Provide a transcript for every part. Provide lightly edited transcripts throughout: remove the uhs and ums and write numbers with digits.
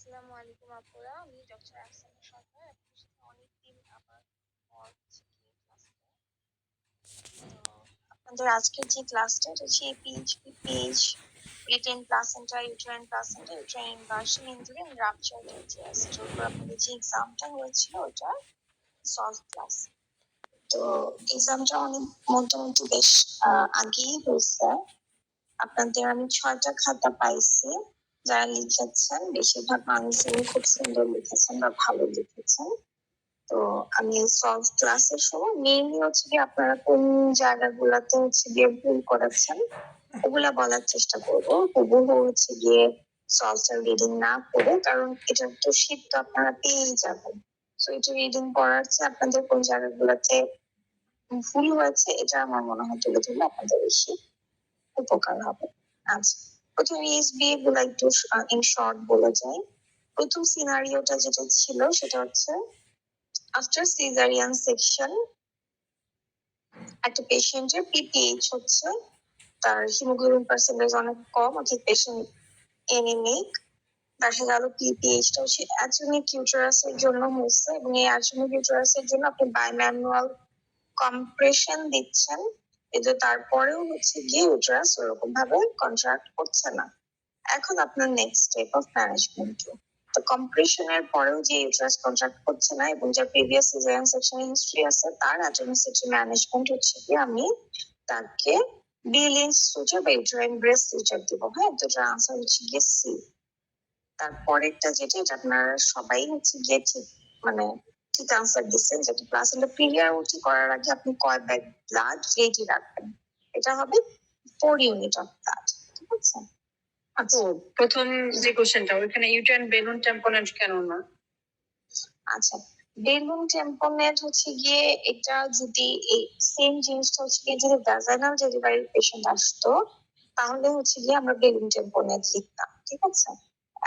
আসসালামু আলাইকুম আপুরা, আমি ডক্টর আফসানা সরকার। আপনার সাথে অনেকদিন আবার পর হচ্ছে কি ক্লাসে। তো আপনাদের আজকের যে ক্লাসটা এটা হচ্ছে PH retained placenta, uterine placenta, uterine inversion, injury and rupture ডিজিএস, যেটার উপর আপনাদের যে এক্সামটা হয়েছিল ওটা সলভ ক্লাস। তো এক্সামটা অনেক মোটামুটি বেশ আগেই হয়েছে। আপনাদের আমি 6টা খাতা পাইছি। যারা লিখেছেন বেশিরভাগ মানুষজন খুব সুন্দর লিখেছেন বা ভালো লিখেছেন। তো আমি সলভ ক্লাসের সময় মেইনলি হচ্ছে কি আপনারা কোন জায়গাগুলোতে হচ্ছে গিয়ে ভুল করেছেন ওগুলা বলার চেষ্টা করবো। হুবহু হচ্ছে গিয়ে সলভটা রিডিং না করে, কারণ এটার তো শীট তো আপনারা পেয়েই যাবেন। তো এটা রিডিং করার চেয়ে আপনাদের কোন জায়গাগুলোতে ভুল হয়েছে এটা আমার মনে হয় তুলে ধরলে আপনাদের বেশি উপকার হবে। আচ্ছা, প্রথমে এসবিএ গুলা একটু ইন শর্ট বলে যাই। প্রথম সিনারিওটা যেটা ছিল সেটা হচ্ছে আফটার সিজারিয়ান সেকশন একটা পেশেন্টের পিপিএইচ হচ্ছে, তার হিমোগ্লোবিন পার্সেন্টেজ অনেক কম, অর্থাৎ পেশেন্ট এনিমিক। দেখা গেল পিপিএইচটা হচ্ছে অ্যাটমিক ইউটেরাসের জন্য হয়েছে, এবং এই অ্যাটমিক ইউটেরাসের জন্য আপনি বাইম্যানুয়াল কম্প্রেশন দিচ্ছেন, কিন্তু তারপরেও হচ্ছে গিয়ে ইউটেরাস ওরকম ভাবে কন্ট্রাক্ট করছে না। এখন আপনার নেক্সট স্টেপ অফ ম্যানেজমেন্ট কি? তো কম্প্রেশনের পরেও যে ইউটেরাস কন্ট্রাক্ট করছে না এবং যার প্রিভিয়াস সিজারিয়ান সেকশনে হিস্ট্রি আছে, তার অ্যাটমিসিটি ম্যানেজমেন্ট হচ্ছে কি আমি তাকে বিলিং সুচার বা ইউটেরাইন ব্রেস্ট সুচার দিব। হ্যাঁ, তো এটার আনসার হচ্ছে গিয়ে সি। তারপরেরটা যেটা, এটা আপনারা সবাই হচ্ছে গিয়ে ঠিক মানে ঠিক আনসার দিচ্ছেন, যেটা প্লাসেন্টা প্রিভিয়ার ওটি করার আগে আপনি কয় ব্যাগ ব্লাড রেডি রাখবেন। এটা হবে 4 ইউনিট অফ ব্লাড। ঠিক আছে? আচ্ছা, প্রথম যে কোশ্চেনটা ওখানে ইউটেরাইন বেলুন টেম্পোনেন্ট কেন না? আচ্ছা, বেলুন টেম্পোনেট হচ্ছে গিয়ে এটা যদি এই সেম জিনিসটা হচ্ছে গিয়ে যদি ভ্যাজাইনাল ডেলিভারির পেশেন্ট আসতো তাহলে হচ্ছে গিয়ে আমরা বেলুন টেম্পোনেট লিখতাম। ঠিক আছে?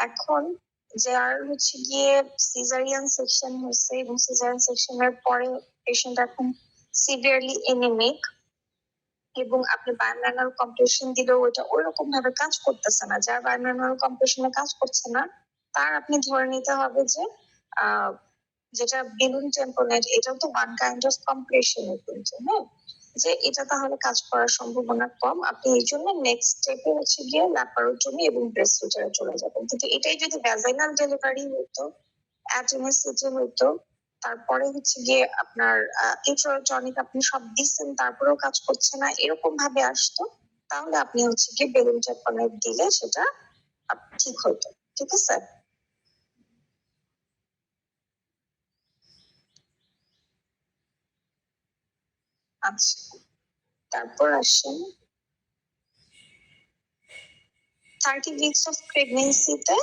এখন যার হচ্ছে গিয়ে সিজারিয়ান সেকশন হয়েছে এবং সিজারিয়ান সেকশনের পরে পেশেন্ট এখন সিভিয়ারলি এনিমিক এবং আপনি বায়োম্যানুয়াল কম্প্রেশন দিলেও ওটা ওইরকম ভাবে কাজ করতেছে না, যার বায়োম্যানুয়াল কম্প্রেশনে কাজ করছে না তার আপনি ধরে নিতে হবে যে আহ যেটা বেলুন টেম্পোনেট, এটাও তো ওয়ান কাইন্ড অফ কম্প্রেশন কিন্তু, হ্যাঁ, যে এটা তাহলে কাজ করার সম্ভাবনা কম। আপনি এই জন্য নেক্সট স্টেপে হচ্ছে গিয়ে ল্যাপারোটমি এবং ব্রেস্ট সুচারে চলে যাবেন। কিন্তু এটাই যদি ভ্যাজাইনাল ডেলিভারি হতো, অ্যাটেনেসিটি হতো, তারপরে হচ্ছে গিয়ে আপনার ইন্ট্রাটনিক আপনি সব দিচ্ছেন তারপরেও কাজ করছে না, এরকম ভাবে আসতো, তাহলে আপনি হচ্ছে গিয়ে বেলুন টেম্পোনেট দিলে সেটা ঠিক হতো। ঠিক আছে? আচ্ছা, তারপর আসেন 30 উইকস অফ প্রেগনেন্সিতে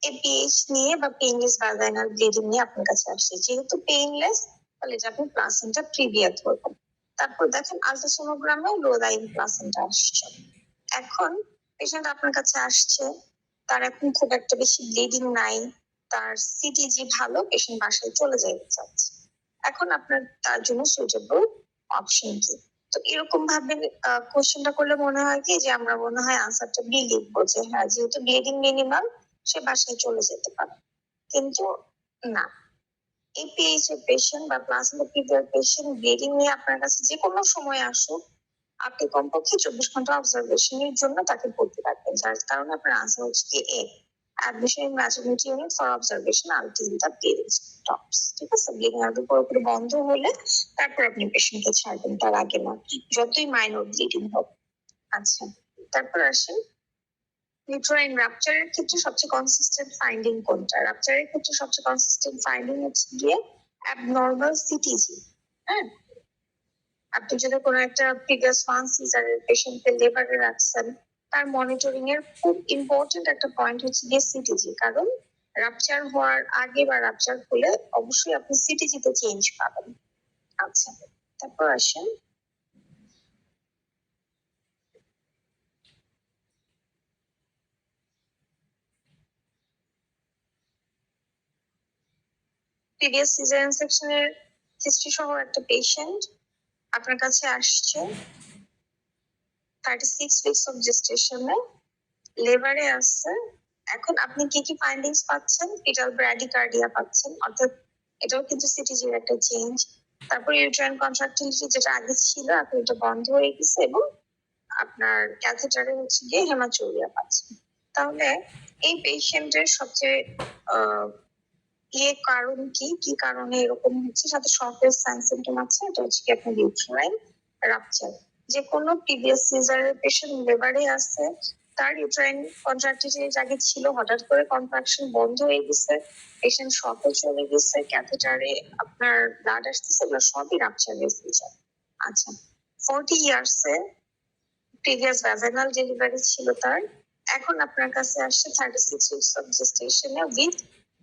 এপিএইচ নিয়ে বা পেইনলেস ভ্যাজাইনাল ব্লিডিং নিয়ে আপনার কাছে আসছে। যেহেতু পেইনলেস, তাহলে এটা আপনি প্লাসেন্টা প্রিভিয়া ধরবেন। তারপর দেখেন আলট্রাসোনোগ্রামে লো লাইন প্লাসেন্টা আসছে। এখন পেশেন্ট আপনার কাছে আসছে, তার এখন খুব একটা বেশি ব্লিডিং নাই, তার সিটিজি ভালো, পেশেন্ট বাসায় চলে যেতে চাচ্ছে। এখন আপনার তার জন্য সুইটেবল অপশন কি? তো এরকম ভাবে কোশ্চেনটা করলে মনে হয় কি যে আমরা মনে হয় আনসারটা বি লিখবো, যে হ্যাঁ যেহেতু ব্লিডিং মিনিমাম সে বাসায় চলে যেতে পারে। কিন্তু না, এপিএইচ এর পেশেন্ট বা প্লাজমা ফিভার পেশেন্ট ব্লিডিং নিয়ে আপনার কাছে যে কোনো সময় আসুক, আপনি কমপক্ষে 24 ঘন্টা অবজারভেশনের জন্য তাকে ভর্তি রাখবেন, যার কারণে আপনার আনসার হচ্ছে কি a, admission in maternity unit for observation until the bleeding stops. ঠিক আছে? ব্লিডিং আগে পুরোপুরি বন্ধ হলে তারপর আপনি পেশেন্টকে ছাড়বেন, তার আগে না, যতই মাইনর ব্লিডিং হোক। আচ্ছা, তারপর আসেন ইউটেরাইন রাপচারের ক্ষেত্রে সবচেয়ে কনসিস্টেন্ট ফাইন্ডিং কোনটা? রাপচারের ক্ষেত্রে সবচেয়ে কনসিস্টেন্ট ফাইন্ডিং হচ্ছে গিয়ে অ্যাবনর্মাল সিটিজি। হ্যাঁ, আপনি যদি কোনো একটা প্রিভিয়াস ওয়ান সিজারের পেশেন্টকে লেবারে রাখছেন, তার মনিটরিং এর খুব ইম্পর্টেন্ট একটা পয়েন্ট হচ্ছে গিয়ে সিটিজি, কারণ রাপচার হওয়ার আগে বা রাপচার হলে অবশ্যই আপনি সিটিজিতে চেঞ্জ পাবেন। আচ্ছা, তারপর আসেন প্রিভিয়াস সিজারিয়ান সেকশনের হিস্ট্রি সহ একটা পেশেন্ট আপনার কাছে আসছে, 36 উইকস অফ জেস্টেশনে, লেবারে আসছে, এখন আপনি কি কি ফাইন্ডিংস পাচ্ছেন? ফিটাল ব্র্যাডিকার্ডিয়া পাচ্ছেন, অর্থাৎ এটাও কিন্তু সিটিজির একটা চেঞ্জ। তারপর ইউট্রাইন কন্ট্রাক্টিলিটি যেটা আগে ছিল এখন এটা বন্ধ হয়ে গেছে, এবং আপনার ক্যাথেটারে হচ্ছে গিয়ে হেমাচুরিয়া পাচ্ছেন। তাহলে এই পেশেন্টের সবচেয়ে কারণ কি কি কারণে এরকম হচ্ছে, সাথে শর্টেজ সাইন সিম্পটম আছে, এটা হচ্ছে কি আপনার ইউট্রাইন রাপচার। যে কোনো প্রিভিয়াস সিজারের পেশেন্ট লিভারে আছে, তার ইউট্রাইন কন্ট্রাক্টিলিটি আগে ছিল, হঠাৎ করে কন্ট্রাকশন বন্ধ হয়ে গেছে, পেশেন্ট শর্টে চলে গেছে, ক্যাথেটারে আপনার ব্লাড আসতেছে, এগুলো সবই রাপচারের ফিচার। আচ্ছা, 40 ইয়ার্সে প্রিভিয়াস ভ্যাজাইনাল ডেলিভারি ছিল তার, এখন আপনার কাছে আসছে 36 উইকস অফ জেস্টেশনে উইথ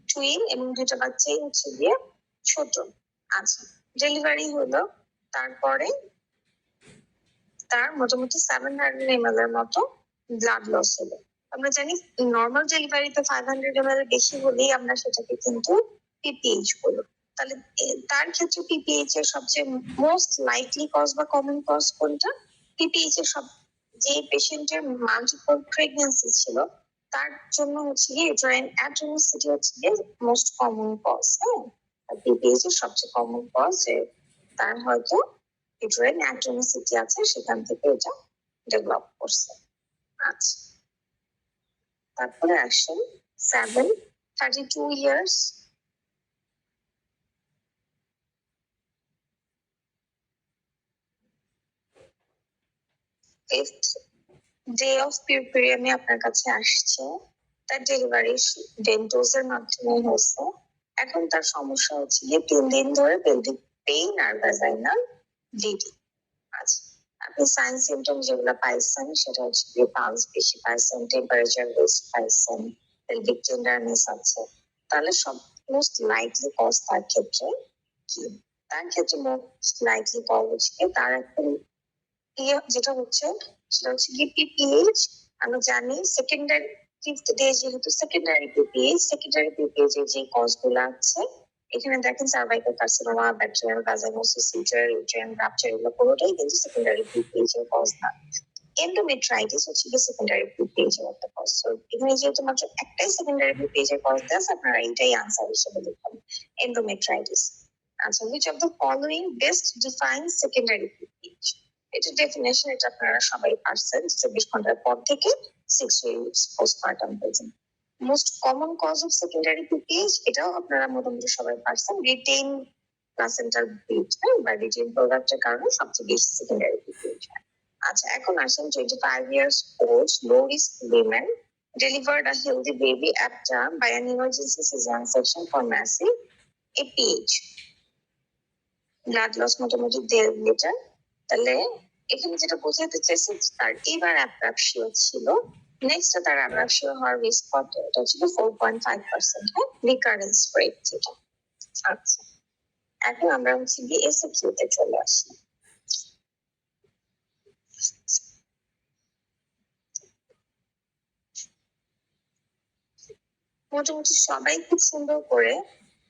টুইন, এবং দুটো বাচ্চাই হচ্ছে গিয়ে ছোট। আচ্ছা, ডেলিভারি হলো, তারপরে তার মোটামুটি 700 ml এর মতো ব্লাড লস হলো। আমরা জানি নর্মাল ডেলিভারিতে 500 ml এর বেশি হলেই আমরা সেটাকে কিন্তু পিপিএইচ বলি। তাহলে তার ক্ষেত্রে পিপিএইচ এর সবচেয়ে মোস্ট লাইকলি কজ বা কমন কজ কোনটা? পিপিএইচ এর সব, যে পেশেন্টের মাল্টিপল প্রেগন্যান্সি ছিল তার জন্য হচ্ছে গিয়ে ইউটেরাইন অ্যাটমিসিটি হচ্ছে গিয়ে মোস্ট কমন কজ। হ্যাঁ, পিপিএইচ এর সবচেয়ে কমন কজ যে তার হয়তো ইউটেরাইন অ্যাটমিসিটি আছে, সেখান থেকে এটা ডেভেলপ করছে। আচ্ছা, তারপরে আসেন 7, 32 ইয়ার্স, ফিফথ ডে অফ পিউরিয়ামে আপনার কাছে আসছে, তার ডেলিভারি ডেন্টোজের মাধ্যমে হয়েছে। এখন তার সমস্যা হচ্ছে গিয়ে 3 দিন ধরে পেলভিক পেইন আর ভ্যাজাইনাল ব্লিডিং। আচ্ছা, আপনি সাইন সিমটম যেগুলো পাইছেন সেটা হচ্ছে গিয়ে পালস বেশি পাইছেন, টেম্পারেচার বেশি পাইছেন, পেলভিক টেন্ডারনেস আছে। তাহলে সব মোস্ট লাইকলি কজ তার ক্ষেত্রে কি? তার ক্ষেত্রে মোস্ট লাইকলি কজ হচ্ছে তার এখন যেটা হচ্ছে সেটা হচ্ছে কি পিপিএইচ। আমরা জানি সেকেন্ডারি ফিফথ ডে যেহেতু সেকেন্ডারি পিপিএইচ এর যে কজ গুলো আছে, এখানে দেখেন cervical carcinoma, bacterial vaginosis, uterine rupture, এগুলো পুরোটাই কিন্তু সেকেন্ডারি পিপিএইচ এর কজ না। এন্ডোমেট্রাইটিস হচ্ছে কি সেকেন্ডারি পিপিএইচ এর একটা কজ। সো এখানে যেহেতু মাত্র একটাই সেকেন্ডারি পিপিএইচ এর কজ দেওয়া আছে, আপনারা এইটাই আনসার হিসেবে লিখবেন, এন্ডোমেট্রাইটিস। আচ্ছা, which of the following best defines secondary PPH? এটা ডেফিনেশন, এটা আপনারা সবাই পারছেন, 24 ঘন্টার পর থেকে 6 উইকস পোস্টপার্টাম পর্যন্ত। Most common cause of secondary PPH, এটাও আপনারা মোটামুটি সবাই পারছেন, রিটেইন প্লাসেন্টাল ব্লিড, বা রিটেইন প্রোডাক্টের কারণে সবচেয়ে বেশি সেকেন্ডারি পিপিএইচ হয়। আচ্ছা, এখন আসেন 25 years old low risk women delivered a healthy baby at term by an emergency cesarean section for massive APH, blood loss মোটামুটি 1.5 লিটার। তাহলে এখানে যেটা বোঝাতে চাইছি, তার এবার অ্যাপ্রাক্সিও ছিল, নেক্সট তার অ্যাপ্রাক্সিও হওয়ার রিস্ক কত? এটা ছিল 4.5%, হ্যাঁ, রিকারেন্স রেট যেটা। আচ্ছা, এখন আমরা হচ্ছে গিয়ে এসএকিউতে চলে আসি। মোটামুটি সবাই খুব সুন্দর করে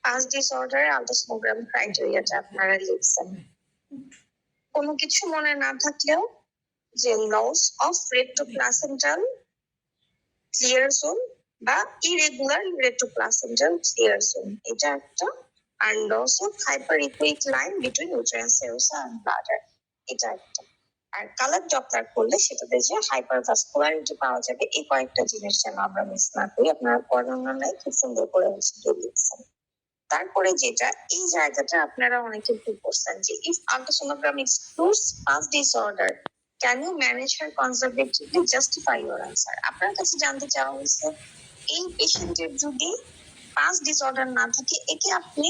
পাঁচ ডিসঅর্ডার আলট্রাসোনোগ্রাম ক্রাইটেরিয়াটা আপনারা লিখছেন। কোনো কিছু মনে না থাকলেও, যে loss of retroplacental clear zone বা ইরেগুলার রেক্টোপ্লাসেন্টাল ক্লিয়ার জোন, এটা একটা। আর loss of hyperechoic line between uterine serosa and bladder, এটা একটা। আর কালার ডপলার করলে সেটাতে যে হাইপার ভাস্কুলারিটি পাওয়া যাবে, এই কয়েকটা জিনিস যেন আমরা মিস না করি। আপনারা বর্ণনায় খুব সুন্দর করে হচ্ছে লিখছেন। তারপরে যেটা, এই জায়গাটা আপনারা অনেকে ভুল করছেন, যে ইফ আলট্রাসোনোগ্রাম এক্সক্লুডস পাঁচ disorder, can you manage her conservatively, justify your answer. আপনার কাছে জানতে চাওয়া হয়েছে এই পেশেন্টের যদি পাঁচ ডিসঅর্ডার না থাকে, একে আপনি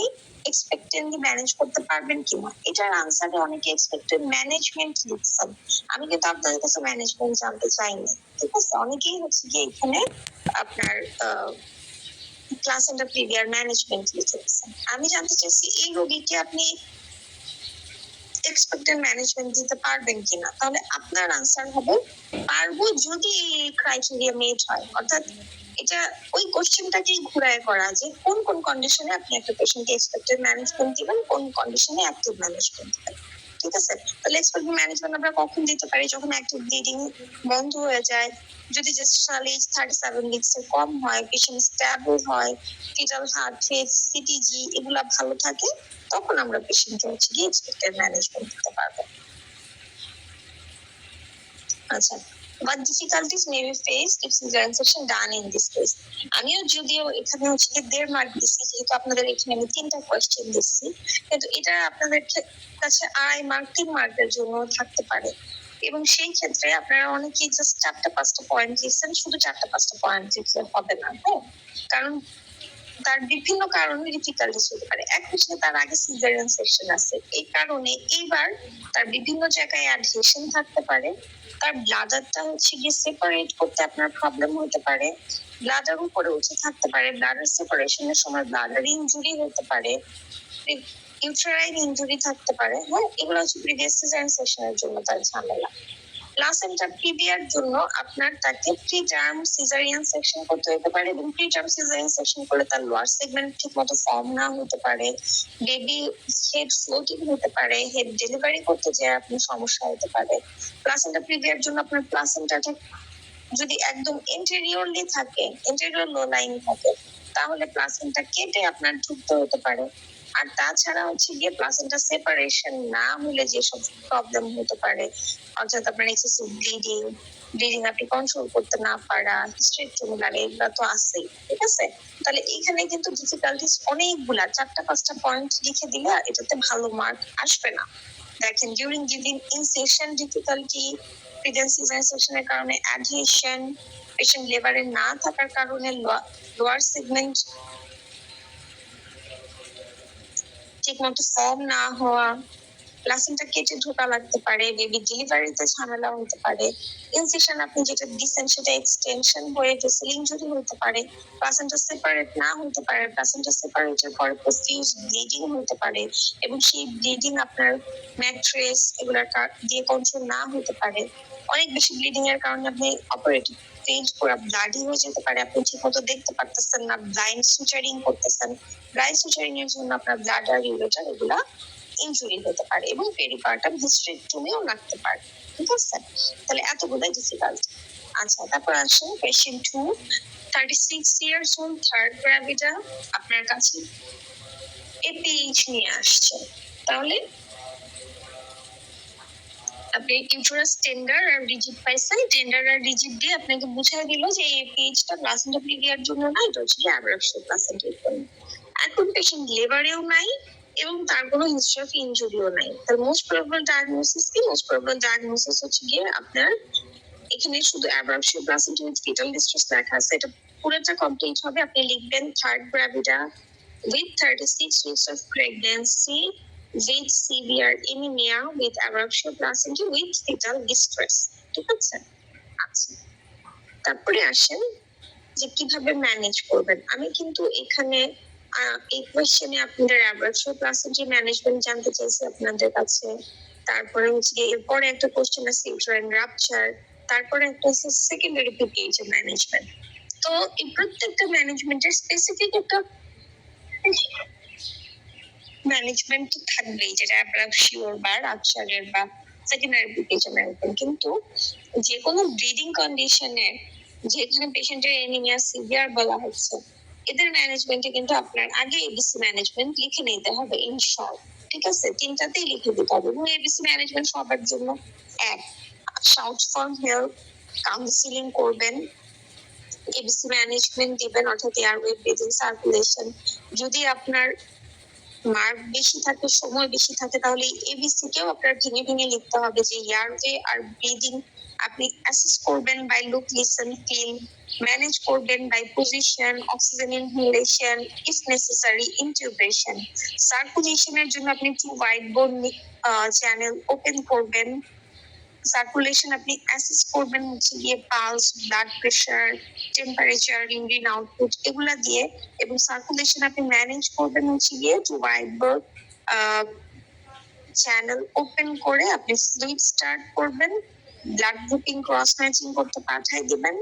এক্সপেক্টেন্টলি ম্যানেজ করতে পারবেন কিনা। এটার আনসারে অনেকে এক্সপেক্টেড ম্যানেজমেন্ট লিখছেন, আমি কিন্তু আপনাদের কাছে ম্যানেজমেন্ট জানতে চাইনি, ঠিক আছে। অনেকেই হচ্ছে কি এখানে আপনার প্লাসেন্টা প্রিভিয়ার ম্যানেজমেন্ট লিখেছেন। আমি জানতে চাইছি এই রোগীকে আপনি এক্সপেক্টেড ম্যানেজমেন্ট দিতে পারবেন কিনা। তাহলে আপনার আনসার হবে পারবো, যদি এই ক্রাইটেরিয়া মেট হয়। অর্থাৎ এটা ওই কোশ্চেনটাকেই ঘুরায় করা, যে কোন কোন কন্ডিশনে আপনি একটা পেশেন্টকে এক্সপেক্টেড ম্যানেজমেন্ট দিবেন, কোন কন্ডিশনে অ্যাক্টিভ ম্যানেজমেন্ট দিবেন। ঠিক আছে? তাহলে এক্সপেক্টেড ম্যানেজমেন্ট আমরা কখন দিতে পারি? যখন অ্যাক্টিভ ব্লিডিং বন্ধ হয়ে যায়, যদি জেস্টেশনাল এজ 37 উইকস এর কম হয়, পেশেন্ট স্টেবল হয়, ফিটাল হার্ট রেট, সিটিজি এগুলা ভালো থাকে, তখন আমরা পেশেন্টকে হচ্ছে গিয়ে এক্সপেক্টেড ম্যানেজমেন্ট দিতে পারবো। আচ্ছা, what difficulties may be faced if cesarean section done in this case? আমিও যদিও এখানে হচ্ছে কি 1.5 মার্ক দিচ্ছি, যেহেতু আপনাদের এখানে আমি 3টা কোয়েশ্চেন দিচ্ছি, কিন্তু এটা আপনাদের কাছে আড়াই মার্ক 3 মার্কের জন্য থাকতে পারে, এবং সেই ক্ষেত্রে আপনারা অনেকেই জাস্ট 4টা-5টা পয়েন্ট দিচ্ছেন, শুধু 4টা-5টা পয়েন্ট দিলে হবে না, হ্যাঁ? কারণ তার বিভিন্ন কারণে ডিফিকাল্টিস হতে পারে। এক হচ্ছে তার আগে সিজারিয়ান সেকশন আছে, এই কারণে এইবার তার বিভিন্ন জায়গায় অ্যাডহেশন থাকতে পারে, তার ব্লাডারটা হচ্ছে গিয়ে সেপারেট করতে আপনার প্রবলেম হতে পারে, ব্লাডার উপরে উঠে থাকতে পারে, ব্লাডার সেপারেশনের সময় ব্লাডার ইনজুরি হতে পারে, ইউটেরাইন ইনজুরি থাকতে পারে, হ্যাঁ? এগুলো হচ্ছে প্রিভিয়াস সিজারিয়ান সেকশনের জন্য তার ঝামেলা। প্লাসেন্টা প্রিভিয়ার জন্য আপনার তাকে প্রিটার্ম সিজারিয়ান সেকশন করতে হতে পারে, এবং প্রিটার্ম সিজারিয়ান সেকশন করলে তার লোয়ার সেগমেন্ট ঠিকমতো ফর্ম না হতে পারে, বেবি হেড ফ্লোটিং হতে পারে, হেড ডেলিভারি করতে যেয়ে আপনার সমস্যা হতে পারে। প্লাসেন্টা প্রিভিয়ার জন্য আপনার প্লাসেন্টাটা যদি একদম ইন্টেরিয়রলি থাকে, ইন্টেরিয়র লো লাইন থাকে, তাহলে প্লাসেন্টা কেটে আপনার ঢুকতে হতে পারে। আর তাছাড়া হচ্ছে গিয়ে প্লাসেন্টা সেপারেশন না হলে যেসব প্রবলেম হতে পারে, অর্থাৎ আপনার এক্সেসিভ ব্লিডিং আপনি কন্ট্রোল করতে না পারা, হিস্টেরেক্টমি এগুলো তো আছেই, ঠিক আছে? তাহলে এখানে কিন্তু ডিফিকাল্টিস অনেকগুলা, 4টা-5টা পয়েন্ট লিখে দিলে এটাতে ভালো মার্ক আসবে না। দেখেন, during giving incision difficulty, pregnancy সেকশনের কারণে অ্যাডহেশন, পেশেন্ট লেবারে না থাকার কারণে লোয়ার সেগমেন্ট ঠিকমতো ফর্ম না হওয়া, প্লাসেন্টা কেটে ঢোকা লাগতে পারে, বেবি ডেলিভারিতে ঝামেলা হতে পারে, ইনসেশন আপনি যেটা দিচ্ছেন সেটা এক্সটেনশন হয়ে ভেসেল ইনজুরি হতে পারে, প্লাসেন্টা সেপারেট না হতে পারে, প্লাসেন্টা সেপারেটের পরে প্রফিউজ ব্লিডিং হতে পারে, এবং সেই ব্লিডিং আপনার ম্যাট্রেস এগুলার দিয়ে কন্ট্রোল না হতে পারে। অনেক বেশি ব্লিডিং এর কারণে আপনি অপারেটিভ ফেজ পুরো ব্লাডি হয়ে যেতে পারে, আপনি ঠিকমতো দেখতে পারতেছেন না, ব্লাইন্ড সুচারিং করতেছেন, ব্লাইন্ড সুচারিং এর জন্য আপনার ব্লাডার ইউরেটার এগুলা ইনজুরি হতে পারে, এবং পেরিকার্টাম হিস্টেরেক্টমিও লাগতে পারে, ঠিক আছে? তাহলে এতগুলো ডিফিকাল্ট। আচ্ছা, তারপর আসে পেশেন্ট 2, 36 ইয়ার্স ওল্ড, থার্ড গ্র্যাভিডা, আপনার কাছে এপিএইচ নিয়ে আসছে। তাহলে আপনি ইউটেরাস টেন্ডার আর রিজিড পাইছেন, টেন্ডার আর রিজিড দিয়ে আপনাকে বুঝাই দিল যে এই এপিএইচটা প্লাসেন্টা প্রিভিয়ার জন্য না, এটা হচ্ছে অ্যাব্রাপশন প্লাসেন্টার জন্য। এখন পেশেন্ট লেবারেও নাই এবং তার কোনো হিস্ট্রি অফ ইনজুরিও নাই, তার মোস্ট প্রবাবল ডায়াগনোসিস কি? মোস্ট প্রবাবল ডায়াগনোসিস হচ্ছে গিয়ে আপনার এখানে শুধু অ্যাব্রাপশন প্লাসেন্টা উইথ ফিটাল ডিস্ট্রেস লেখা আছে, এটা পুরোটা কমপ্লিট হবে। আপনি লিখবেন third গ্র্যাভিডা with 36 weeks of pregnancy with severe anemia with abruption placenta with fetal distress, ঠিক আছে? আচ্ছা, তারপরে আসেন যে কিভাবে ম্যানেজ করবেন। আমি কিন্তু এখানে এই কোয়েশ্চেনে আপনাদের অ্যাব্রাপশন প্লাসেন্টা ম্যানেজমেন্ট জানতে চাইছি আপনাদের কাছে, তারপরে হচ্ছে এরপরে একটা কোয়েশ্চেন আছে ইউটেরাইন রাপচার, তারপরে একটা আছে সেকেন্ডারি পিপিএইচ ম্যানেজমেন্ট। তো এই প্রত্যেকটা ম্যানেজমেন্টের স্পেসিফিক একটা ম্যানেজমেন্ট থাকবেই, যেটা অ্যাব্রাপশিওর বা রাপচারের বা সেকেন্ডারি পিপিএইচ ম্যানেজমেন্ট। কিন্তু যে কোনো ব্লিডিং কন্ডিশনে যেখানে পেশেন্টের এনিমিয়া সিভিয়ার বলা হচ্ছে, এদের ম্যানেজমেন্টে কিন্তু আপনার আগে এবিসি ম্যানেজমেন্ট লিখে নিতে হবে ইন শর্ট, ঠিক আছে? 3টাতেই লিখে দিতে হবে। এবং এবিসি ম্যানেজমেন্ট সবার জন্য এক, শাউট ফর হেল্প, কাউন্সিলিং করবেন, এবিসি ম্যানেজমেন্ট দিবেন, অর্থাৎ এয়ারওয়ে ব্রিদিং সার্কুলেশন। যদি আপনার মার্ক বেশি থাকে, সময় বেশি থাকে, তাহলে এবিসি কেও আপনার ভেঙে ভেঙে লিখতে হবে যে এয়ারওয়ে আর ব্রিদিং আপনি অ্যাসেস করবেন by look, listen, feel, manage করবেন by position, oxygen inhalation, if necessary intubation. সার্কুলেশনের জন্য আপনি একটু হোয়াইট বোন চ্যানেল ওপেন করবেন, সার্কুলেশন আপনি অ্যাসেস করবেন হচ্ছে গিয়ে pulse, blood pressure, temperature, urine output এগুলা দিয়ে, এবং সার্কুলেশন আপনি ম্যানেজ করবেন হচ্ছে গিয়ে টু হোয়াইটবোর্ড চ্যানেল ওপেন করে আপনি ফ্লুইড স্টার্ট করবেন, ব্লাড গ্রুপিং ক্রস ম্যাচিং করতে পাঠিয়ে দিবেন,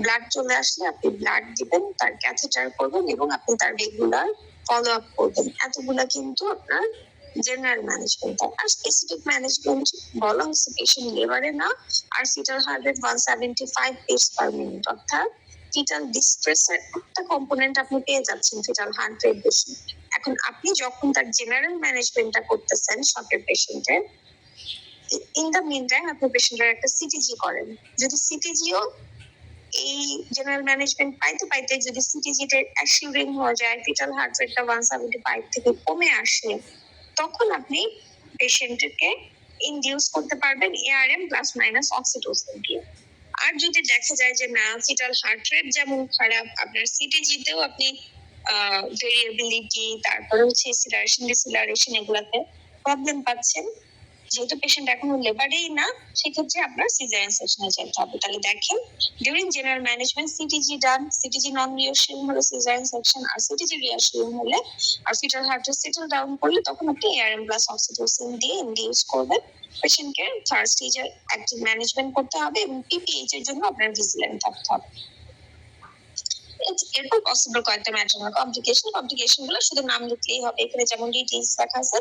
ব্লাড চলে আসলে আপনি ব্লাড দিবেন, তার ক্যাথেটার করবেন, এবং আপনি তার রেগুলার ফলো আপ করবেন। এতগুলা কিন্তু আপনার জেনারেল ম্যানেজমেন্ট। আর স্পেসিফিক ম্যানেজমেন্ট বলা হচ্ছে পেশেন্ট লেবারে না, আর fetal heart rate 175 beats per minute, অর্থাৎ ফিটাল ডিস্ট্রেসের একটা কম্পোনেন্ট আপনি পেয়ে যাচ্ছেন ফিটাল হার্ট রেট বেশি। এখন আপনি যখন তার জেনারেল ম্যানেজমেন্টটা করতেছেন শকের পেশেন্টের, ইন দ্য মিন টাইম আপনি পেশেন্টের একটা সিটিজি করেন। যদি সিটিজিও এই জেনারেল ম্যানেজমেন্ট পাইতে পাইতে যদি সিটিজিতে অ্যাসিউরিং হয়ে যায়, ফিটাল হার্ট রেটটা 175 থেকে কমে আসে, তখন আপনি পেশেন্টকে ইনডিউস করতে পারবেন এআরএম প্লাস মাইনাস অক্সিটোসিন দিয়ে। আর যদি দেখা যায় যে না, ফিটাল হার্ট রেট যেমন খারাপ, আপনার সিটিজিতেও আপনি ভেরিয়েবিলিটি, তারপরে হচ্ছে এসিলারেশন ডিসিলারেশন এগুলাতে প্রবলেম পাচ্ছেন, যেহেতু পেশেন্ট এখনো লেবারেই না, সেক্ষেত্রে আপনার সিজারিয়ান সেকশনে যেতে হবে। তাহলে দেখেন, ডিউরিং জেনারেল ম্যানেজমেন্ট সিটিজি ডান, সিটিজি নন রিঅ্যাসিউরিং হলে সিজারিয়ান সেকশন, আর সিটিজি রিঅ্যাসিউরিং হলে আর ফিটাল হার্টে সেটেল ডাউন করলে তখন আপনি এআরএম প্লাস অক্সিটোসিন দিয়ে ইনডিউস করবেন। পেশেন্টকে থার্ড স্টেজে অ্যাক্টিভ ম্যানেজমেন্ট করতে হবে এবং পিপিএইচ এর জন্য আপনার ভিজিল্যান্ট থাকতে হবে। এরপর পসিবল কয়েকটা ম্যাটার কমপ্লিকেশন গুলো শুধু নাম লিখলেই হবে। এখানে যেমন ডিটেইলস লেখা আছে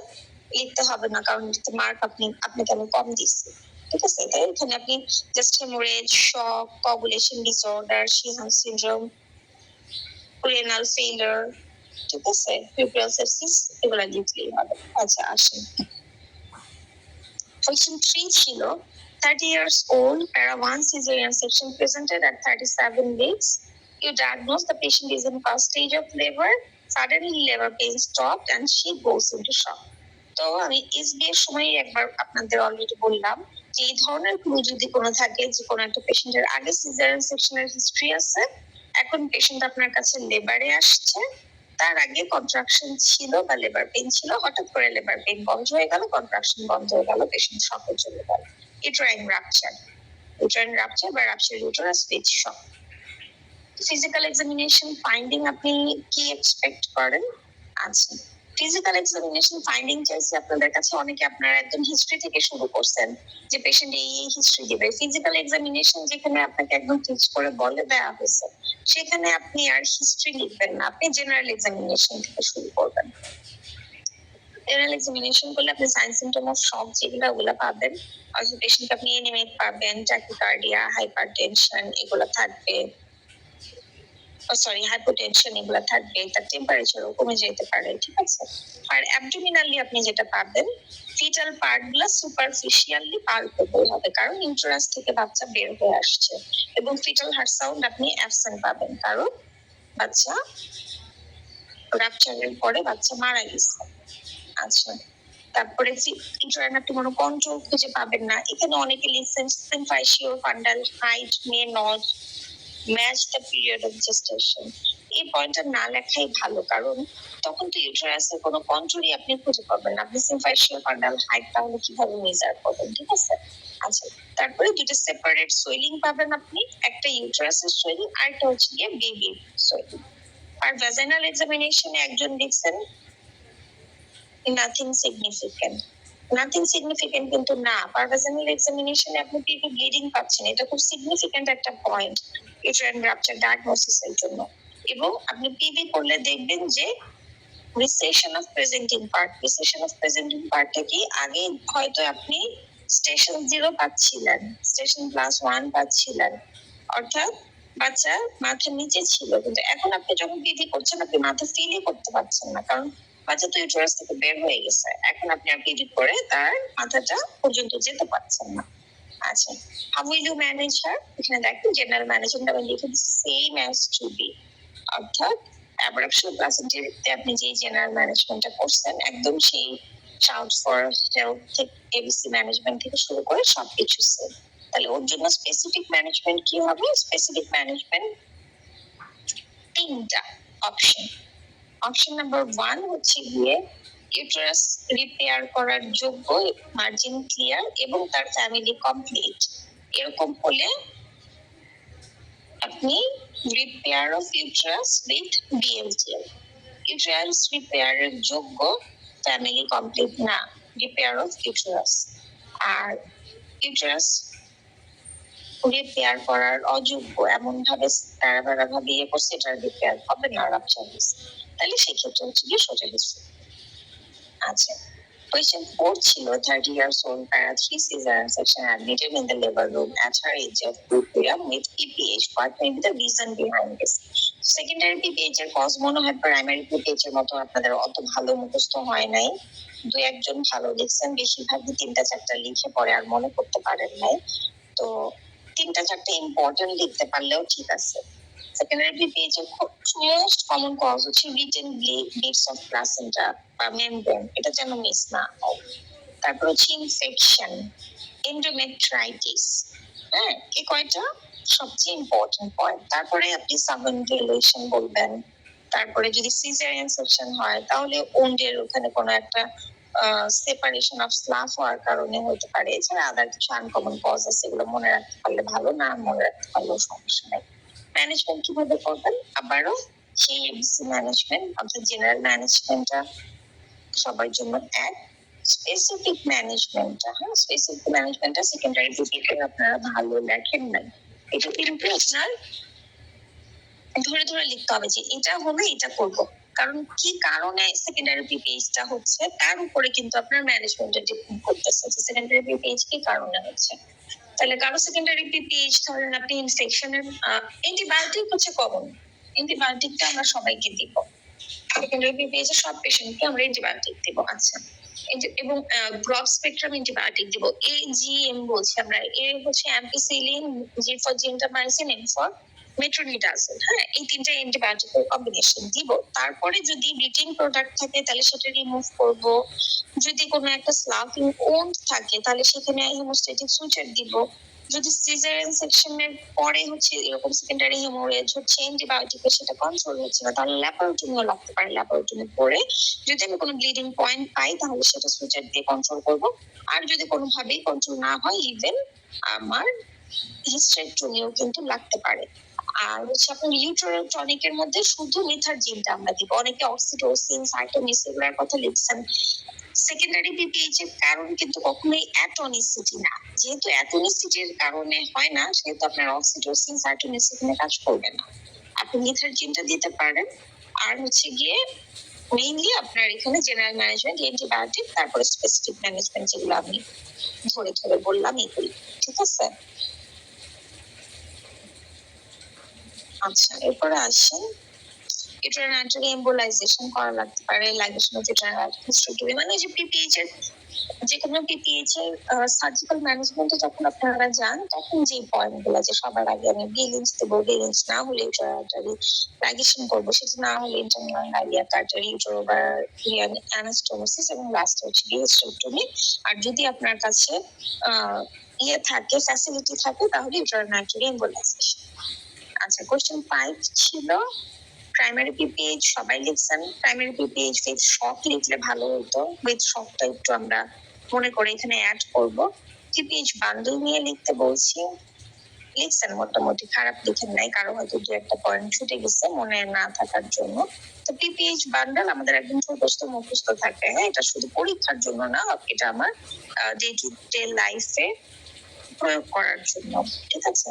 লিখতে হবে না, কারণ মার্ক আপনাকে আমি কম দিচ্ছি, ঠিক আছে? তাই এখানে আপনি just hemorrhage, shock, coagulation disorder, Sheehan syndrome, renal failure, ঠিক আছে, পিউপিয়াল সেপসিস, এগুলো লিখলেই হবে। আচ্ছা আসেন, Question 3 ছিল 30 years old, para 1 cesarean section presented at 37 weeks. You diagnose the patient is in first stage of labor. Suddenly labor pain stopped and she goes into shock. তো আমি এসবি এর সময় একবার আপনাদের অলরেডি বললাম যে এই ধরনের ক্লু যদি কোনো থাকে, যে কোনো একটা পেশেন্টের আগে সিজারিয়ান সেকশনের হিস্ট্রি আছে, এখন পেশেন্ট আপনার কাছে লেবারে আসছে, তার আগে কন্ট্রাকশন ছিল বা লেবার পেইন ছিল, হঠাৎ করে লেবার পেইন বন্ধ হয়ে গেল, কন্ট্রাকশন বন্ধ হয়ে গেল, পেশেন্ট শকে চলে গেল, ইউটেরাইন রাপচার বা rupture uterus with shock. Physical examination finding আপনি কি এক্সপেক্ট করেন? আচ্ছা, ফিজিক্যাল এক্সামিনেশন ফাইন্ডিং চাইছি আপনাদের কাছে, অনেকে আপনারা একদম হিস্ট্রি থেকে শুরু করছেন যে পেশেন্ট এই হিস্ট্রি দিবে। ফিজিক্যাল এক্সামিনেশন যেখানে আপনাকে একদম ফিক্স করে বলে দেওয়া হয়েছে, সেখানে আপনি আর হিস্ট্রি লিখবেন না, আপনি জেনারেল এক্সামিনেশন থেকে শুরু করবেন। জেনারেল এক্সামিনেশন করলে আপনি সাইন সিম্পটম অফ শক যেগুলো ওগুলো পাবেন, অথবা পেশেন্ট আপনি এনিমিক পাবেন, ট্যাকিকার্ডিয়া, হাইপারটেনশন এগুলো থাকবে, হাইপোটেনশন এগুলো থাকবে, তার টেম্পারেচারও কমে যেতে পারে, ঠিক আছে? আর অ্যাবডোমিনালি আপনি যেটা পাবেন, ফিটাল পার্ট গুলো সুপারফিশিয়ালি পালপেবল হবে, কারণ ইন্ট্রাস থেকে বাচ্চা বের হয়ে আসছে, এবং ফিটাল হার্ট সাউন্ড আপনি অ্যাবসেন্ট পাবেন, কারণ বাচ্চা রাপচারের পরে বাচ্চা মারা গেছে। আচ্ছা, তারপরে ইন্ট্রান আপনি কোনো কন্ট্রোল খুঁজে পাবেন না। এখানে অনেকে লিখছেন symphysio fundal height may not match the period of gestation. এই পয়েন্টটা না লেখাই ভালো, কারণ তখন তো ইউটেরাসের কোনো কন্ট্রোলই আপনি খুঁজে পাবেন না। আপনি সিম্ফাইশিও ফান্ডাল হাইট তাহলে কিভাবে মেজার করবেন, ঠিক আছে? আচ্ছা, তারপরে দুটো সেপারেট সোয়েলিং পাবেন আপনি, একটা ইউটেরাসের সোয়েলিং আর একটা হচ্ছে গিয়ে বেবি সোয়েলিং। আর ভ্যাজাইনাল এক্সামিনেশনে একজন লিখছেন নাথিং সিগনিফিকেন্ট কিন্তু না, পারভাজানাল এক্সামিনেশনে আপনি পিপি ব্লিডিং পাচ্ছেন, এটা খুব সিগনিফিকেন্ট একটা পয়েন্ট ইউটেরাইন রাপচার ডায়াগনোসিসের জন্য। এবং আপনি পিবি করলে দেখবেন যে রিসেশন অফ প্রেজেন্টিং পার্টটা কি, আগে হয়তো আপনি স্টেশন 0 পাচ্ছিলেন, স্টেশন +1 পাচ্ছিলেন, অর্থাৎ বাচ্চা মাথার নিচে ছিল, কিন্তু এখন আপনি যখন পিবি করছেন আপনি মাথা ফিলই করতে পারছেন না, কারণ বাচ্চা তো ইউটেরাস থেকে বের হয়ে গেছে, এখন আপনি আর পিবি করে তার মাথাটা পর্যন্ত যেতে পারছেন না। আচ্ছা, হাউ উইল ইউ ম্যানেজ হার? এখানে দেখুন জেনারেল ম্যানেজমেন্ট আমি লিখে দিচ্ছি সেম অ্যাজ টু বি, অর্থাৎ অ্যাবরাপশন প্লাসেন্টারিতে আপনি যে জেনারেল ম্যানেজমেন্টটা করছেন একদম সেই শাউট ফর হেলথ থেকে এবিসি ম্যানেজমেন্ট থেকে শুরু করে সবকিছু সেম। তাহলে ওর জন্য স্পেসিফিক ম্যানেজমেন্ট কি হবে? স্পেসিফিক ম্যানেজমেন্ট তিনটা অপশন। অপশন নাম্বার 1 হচ্ছে গিয়ে ইউটেরাস রিপেয়ার করার যোগ্য, মার্জিন ক্লিয়ার এবং তার ফ্যামিলি কমপ্লিট, এরকম হলে আপনি repair of uterus with BLGL. Uterus রিপেয়ারের যোগ্য, ফ্যামিলি কমপ্লিট না, রিপেয়ার অফ ইউটেরাস। আর ইউটেরাস রিপেয়ার করার অযোগ্য, এমন ভাবে তারা ভাবে ইয়ে করছে এটা রিপেয়ার হবে না, রাপচার হয়েছে, তাহলে সেক্ষেত্রে হচ্ছে গিয়ে সোজা গেছে। আচ্ছা, Question 4 ছিল 30 years old para 3 cesarean section admitted in the labor room at her age of equilibrium with PPH. What may be the reason behind this? Secondary PPH এর কজ মনে হয় প্রাইমারি পিপিএইচ এর মতো আপনাদের অত ভালো মুখস্থ হয় নাই, দুই একজন ভালো লিখছেন, বেশিরভাগই 3-4টা লিখে পরে আর মনে করতে পারেন নাই। তো 3-4টা ইম্পর্টেন্ট লিখতে পারলেও ঠিক আছে। সেকেন্ডারি পিপিএইচ এর মোস্ট কমন কজ হচ্ছে রিটেন ব্লিডস অফ প্লাসেন্টা বা মেমব্রেন, এটা যেন মিস না হয়। তারপর হচ্ছে ইনফেকশন, এন্ডোমেট্রাইটিস, হ্যাঁ, এই কয়টা সবচেয়ে ইম্পর্টেন্ট পয়েন্ট। তারপরে আপনি সাবভেন্টিলেশন বলবেন। তারপরে যদি সিজারিয়ান সেকশন হয় তাহলে ওন্ডের ওখানে কোনো একটা সেপারেশন অফ স্লাফ হওয়ার কারণে হতে পারে। এছাড়া আদার কিছু আনকমন কজ আছে, এগুলো মনে রাখতে পারলে ভালো, না মনে রাখতে পারলেও সমস্যা নেই। ম্যানেজমেন্ট কিভাবে করবেন? আবারও সেই এবিসি ম্যানেজমেন্ট অর্থাৎ জেনারেল ম্যানেজমেন্টটা সবার জন্য এক, স্পেসিফিক ম্যানেজমেন্টটা, হ্যাঁ, স্পেসিফিক ম্যানেজমেন্টটা সেকেন্ডারি পিপিএইচ আপনারা ভালো লেখেন নাই, এটা কিন্তু আপনার ধরে ধরে লিখতে হবে যে এটা হলে এটা করব, কারণ কি কারণে সেকেন্ডারি পিপিএইচটা হচ্ছে তার উপরে কিন্তু আপনার ম্যানেজমেন্টটা ডিপেন্ড করতেছে যে সেকেন্ডারি পিপিএইচ কি কারণে হচ্ছে। তাহলে কারো সেকেন্ডারি পিপিএইচ ধরেন আপনি ইনফেকশনের অ্যান্টিবায়োটিক হচ্ছে কমন, অ্যান্টিবায়োটিকটা আমরা সবাইকে দিব, সেকেন্ডারি পিপিএইচ এর সব পেশেন্টকে আমরা অ্যান্টিবায়োটিক দিব। আচ্ছা, এবং ব্রড স্পেকট্রাম অ্যান্টিবায়োটিক দিব, এজিএম বলছি আমরা, এ হচ্ছে ampicillin, G for gentamicin, M for metronidazole, হ্যাঁ, এই 3টা অ্যান্টিবায়োটিকের কম্বিনেশন দিব। তারপরে যদি ব্লিডিং প্রোডাক্ট থাকে তাহলে সেটা রিমুভ করব, যদি কোনো একটা স্লাফিং ওন্ড থাকে তাহলে সেখানে হেমোস্ট্যাটিক সুচার দিব, যদি সিজারিয়ান সেকশনের পরে হচ্ছে এরকম সেকেন্ডারি হেমোরেজ হচ্ছে অ্যান্টিবায়োটিকে সেটা কন্ট্রোল হচ্ছে না, তাহলে ল্যাপারোটমিও লাগতে পারে। ল্যাপারোটমি পরে যদি আমি কোনো ব্লিডিং পয়েন্ট পাই তাহলে সেটা সুচার দিয়ে কন্ট্রোল করব। আর যদি কোনোভাবেই কন্ট্রোল না হয় ইভেন আমার হিস্টেরেক্টমিও কিন্তু লাগতে পারে। আর হচ্ছে আপনার ইউটেরোটনিকের মধ্যে শুধু মিথারজিনটা আমরা দিব, অনেকে অক্সিটোসিন, সাইটোমিস এগুলোর কথা লিখছেন। সেকেন্ডারি পিপিএইচ এর কারণ কিন্তু কখনোই অ্যাটনিসিটি না, যেহেতু অ্যাটনিসিটির কারণে হয় না সেহেতু আপনার অক্সিটোসিন, সাইটোমিস এখানে কাজ করবে না, আপনি মিথারজিনটা দিতে পারেন। আর হচ্ছে গিয়ে মেইনলি আপনার এখানে জেনারেল ম্যানেজমেন্ট, অ্যান্টিবায়োটিক, তারপরে স্পেসিফিক ম্যানেজমেন্ট যেগুলো আমি ধরে ধরে বললাম এগুলি, ঠিক আছে? আচ্ছা, এরপরে আসেন ইউটেরাইন আর্টারি এম্বোলাইজেশন করা লাগতে পারে, ligation of uterine artery hysterectomy, মানে যে পিপিএইচ এর যে কোনো পিপিএইচ এর সার্জিক্যাল ম্যানেজমেন্টে যখন আপনারা যান তখন যে পয়েন্ট গুলো যে সবার আগে আমি বিলিঞ্চ দেবো, বিলিঞ্চ না হলে ইউটেরাইন আর্টারি লাইগেশন করবো, সেটা না হলে ইন্টারনাল আইলিয়াক আর্টারি, ইউটেরোভারিয়ান অ্যানাস্টোমোসিস, এবং লাস্ট হচ্ছে হিস্টেরেক্টমি। আর যদি আপনার কাছে ইয়ে থাকে, ফ্যাসিলিটি থাকে, তাহলে ইউটেরাইন আর্টারি এম্বোলাইজেশন। আচ্ছা, কোশ্চেন 5 ছিল প্রাইমারি পিপিএইচ সবাই লিখছেন, প্রাইমারি পিপিএইচ উইথ শক লিখলে ভালো হতো, উইথ শকটা একটু আমরা মনে করে এখানে অ্যাড করব। পিপিএইচ বান্ডল নিয়ে লিখতে বলছি, লিখছেন মোটামুটি, খারাপ লিখেন নাই, কারো হয়তো 2-1টা পয়েন্ট ছুটে গেছে মনে না থাকার জন্য। তো পিপিএইচ বান্ডল আমাদের একদম মুখস্থ থাকে, হ্যাঁ, এটা শুধু পরীক্ষার জন্য না, এটা আমার ডে টু ডে লাইফে প্রয়োগ করার জন্য, ঠিক আছে?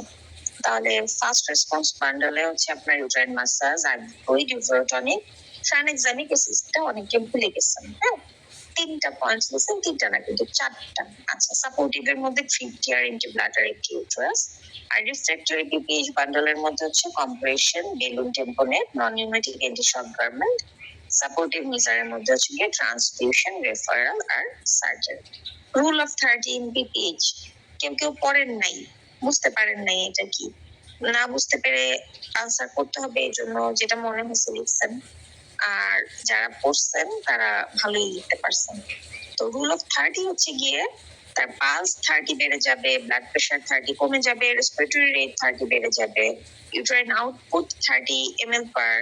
তাহলে ফার্স্ট রেসপন্স বান্ডলে হচ্ছে আপনার ইউটেরাইন মাসাজ আর ফ্লুইড ইউটেরোটনিক ট্রানএক্সামিক এসিস্টটা অনেকে ভুলে গেছেন, হ্যাঁ, 3টা পয়েন্টস লিখছেন, 3টা না কিন্তু 4টা। আচ্ছা, সাপোর্টিভ এর মধ্যে 3 ইন্টিব্লাডার একটি ইউটেরাস, আর রিফ্র্যাক্টরি পিপিএইচ বান্ডলের মধ্যে হচ্ছে compression, balloon tamponade, non pneumatic anti shock garment, supportive মিজারের মধ্যে হচ্ছে গিয়ে ট্রান্সফিউশন, রেফারাল আর surgery. Rule of 30 in PPH কেউ কেউ পড়েন নাই, বুঝতে পারেন নাই এটা কি, না বুঝতে পেরে আনসার করতে হবে, এই জন্য যেটা মনে হয়েছে লিখছেন, আর যারা পড়ছেন তারা ভালোই লিখতে পারছেন। তো রুল অফ 30 হচ্ছে গিয়ে তার পালস 30 বেড়ে যাবে, ব্লাড প্রেশার 30 কমে যাবে, রেসপিরেটরি রেট 30 বেড়ে যাবে, ইউটেরাইন আউটপুট 30 ml পার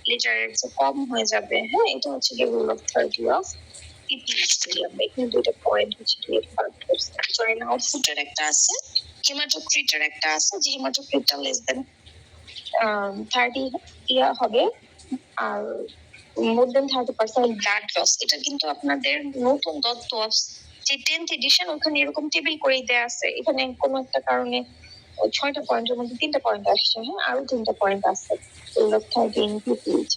লিটারের চেয়ে কম হয়ে যাবে, হ্যাঁ, এটা হচ্ছে গিয়ে রুল অফ 30 অফ পিপিএইচ। আমরা এখানে 2টা পয়েন্ট হচ্ছে ক্লিয়ার করছি। ইউটেরাইন আউটপুটের একটা আছে, হেমাটোক্রিটের একটা আছে, যে হেমাটোক্রিটটা লেস দেন 30 ইয়া হবে, আর মোর দেন 30% ব্লাড লস। এটা কিন্তু আপনাদের নতুন তথ্য, যে 10th এডিশন ওখানে এরকম টেবিল করেই দেয়া আছে, এখানে কোনো একটা কারণে 6টা পয়েন্টের মধ্যে 3টা পয়েন্ট আসছে, হ্যাঁ, আরো 3টা পয়েন্ট আছে। Rule of 30 PPH.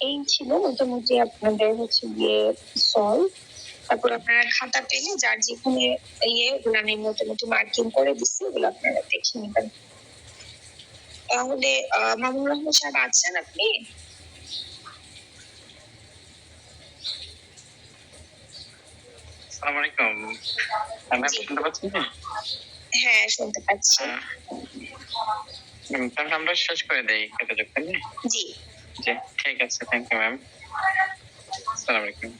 এই ছিল মোটামুটি আপনাদের হচ্ছে গিয়ে সলভ। তারপর আপনারা খাতা পেলে যার যেখানে ওগুলো আমি মোটামুটি মার্কিং করে দিচ্ছি, ওগুলো আপনারা দেখে নেবেন। তাহলে মামুনুর রহমান সাহেব আছেন আপনি? আসসালামু আলাইকুম। ম্যাম শুনতে পাচ্ছেন? হ্যাঁ শুনতে পাচ্ছি। তাহলে আমরা শেষ করে দেই এটা যখন। জি জি ঠিক আছে, থ্যাংক ইউ ম্যাম। আসসালামু আলাইকুম।